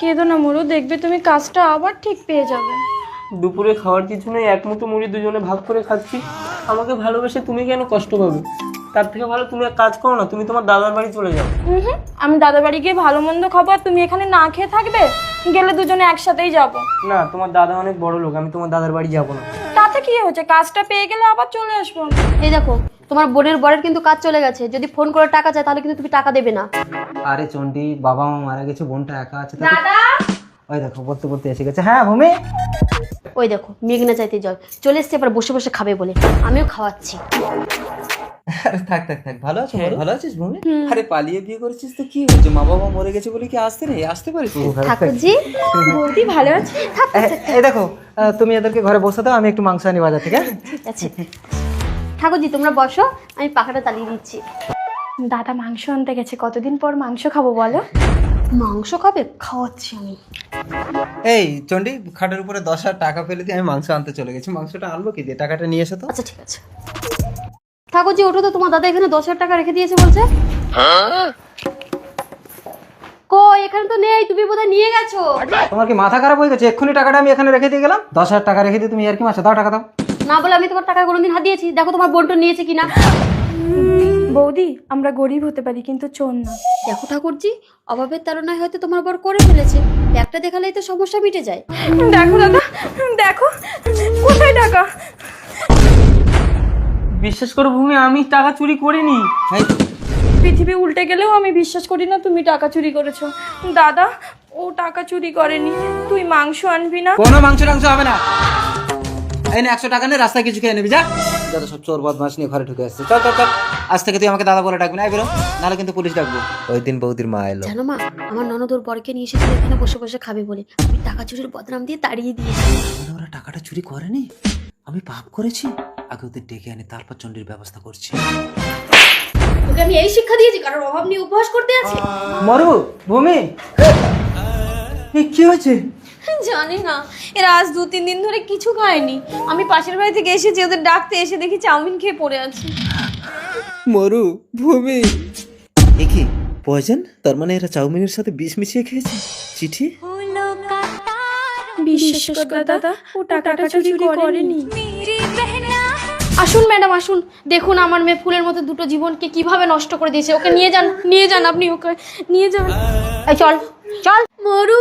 কেঁদো না মরু, দেখবে তুমি কাজটা আবার ঠিক পেয়ে যাবে। দুপুরে খাওয়ার কিছু নেই, এক মুঠো মুড়ি দুজনে ভাগ করে খাচ্ছি। আমাকে ভালোবেসে তুমি কেন কষ্ট পাবে? তার থেকে ভালো তুমি এক কাজ করো না, তুমি তোমার দাদার বাড়ি চলে যাও। আমি দাদার বাড়ি গিয়ে ভালো মন্দ খাবো আর তুমি এখানে না খেয়ে থাকবে? গেলে দুজনে একসাথেই যাব। না, তোমার দাদা অনেক বড় লোক, আমি তোমার দাদার বাড়ি যাবো না। তাতে কি হচ্ছে, কাজটা পেয়ে গেলে আবার চলে আসবো। এই দেখো, তোমার বোনের বরের কিন্তু কাজ চলে গেছে। যদি ফোন করে টাকা চায় তাহলে কিন্তু তুমি টাকা দেবে না। আরে চন্ডী, বাবা মা মারা গেছে, বোনটা একা আছে। দাদা, ওই দেখো বলতে বলতে এসে গেছে। হ্যাঁ ভূমি, ওই দেখো মেঘনা চাইতে জল চলে এসছে, এবার বসে বসে খাবে বলে আমিও খাওয়াচ্ছি। আরে থাক থাক থাক, ভালো আছো? ভালো আছিস ভূমি? আরে পালিয়ে বিয়ে করেছিস তো কি হয়েছে? মা বাবা মরে গেছে বলে কি আসতে নেই? আসতে পারিস। ঠাকুরজি, বৌদি ভালো আছে? এই দেখো, তুমি এদেরকে ঘরে বসে দাও, আমি একটু মাংস আনি বাজার থেকে। ঠিক আছে ঠাকুরজি, তোমরা বসো, আমি পাখাটা চালিয়ে দিচ্ছি। দাদা মাংস আনতে গেছে, কতদিন পর মাংস খাবো বলো? মাংস খাবে? খাওয়াচ্ছি আমি। এই চন্ডী, খাটের উপরে 10,000 টাকা ফেলে দিয়ে আমি মাংস আনতে চলে গেছি। মাংসটা আনবো কি দিয়ে? টাকাটা নিয়ে এসো তো। আচ্ছা ঠিক আছে। ঠাকুরজি ওঠো তো, তোমার দাদা এখানে 10,000 টাকা রেখে দিয়েছে বলছে। কই, এখানে তো নেই, তুমি বোধহয় নিয়ে গেছো। তোমার কি মাথা খারাপ হয়ে গেছে? এক্ষুনি টাকাটা আমি এখানে রেখে দিয়ে গেলাম। 10,000 টাকা রেখে দিয়ে তুমি আর কি মাসে? দাও টাকা দাও। না বলে আমি তোমার টাকা কোনোদিন হাত দিয়েছি? দেখো তোমার বোনটা নিয়েছে কিনা। বৌদি, আমরা গরিব হতে পারি কিন্তু চোর না। দেখো ঠাকুরজি, অভাবের তাড়নায় হয়তো তোমার বর করে ফেলেছে, একটা দেখালেই তো সমস্যা মিটে যায়। দেখো দাদা, দেখো কোথায় টাকা। বিশ্বাস করো ভূমি, আমি টাকা চুরি করিনি। এই, পৃথিবী উল্টে গেলেও আমি বিশ্বাস করি না তুমি টাকা চুরি করেছো। দাদা, ও টাকা চুরি করেনি। তুই মাংস আনবি না? কোনো মাংস টাংস হবে না। এই না 100 টাকা নিয়ে রাস্তায় কিছু খেয়ে নিবি, যা। যত সব চোর বদমাশ নিয়ে ঘরে ঢুকে আসছে। চল চল চল, আজ থেকে তুই আমাকে দাদা বলে ডাকবি না, বেরো, নাহলে কিন্তু পুলিশ ডাকবো। ওই দিন বৌদির মা এলো। জানো মা, আমার ননদ ওর বরকে নিয়ে এসেছিল এখানে বসে বসে খাবে বলে, আমি টাকা চুরির বদনাম দিয়ে তাড়িয়ে দিয়েছি। তাহলে ওরা টাকাটা চুরি করেনি, আমি পাপ করেছি। আগে ওদের ডেকে আনি, তারপর চন্ডীর ব্যবস্থা করছি। ওকে আমি এই শিক্ষা দিয়েছি, কারণ অভাব নিয়ে উপহাস করতে আছে। মরু, ভূমি, এই কি হয়েছে? জানি না, এরা আজ 2-3 দিন ধরে কিছু খায়নি। আমি পাশের বাড়ি থেকে এসেছি, ওদের ডাকতে এসে দেখি চাউমিন খেয়ে পড়ে আছে। মরু, ভূমি, এ কি পয়জন? তার মানে এরা চাউমিনের সাথে বিষ মিশিয়ে খেয়েছে। চিঠি? বিশ্বাস কর দাদা, ও টাকাটা চুরি করেনি। আসুন ম্যাডাম আসুন, দেখুন আমার মেয়ে ফুলের মতো দুটো জীবনকে কিভাবে নষ্ট করে দিয়েছে। ওকে নিয়ে যান, নিয়ে যান, আপনি ওকে নিয়ে যান। এই চল চল। মরু,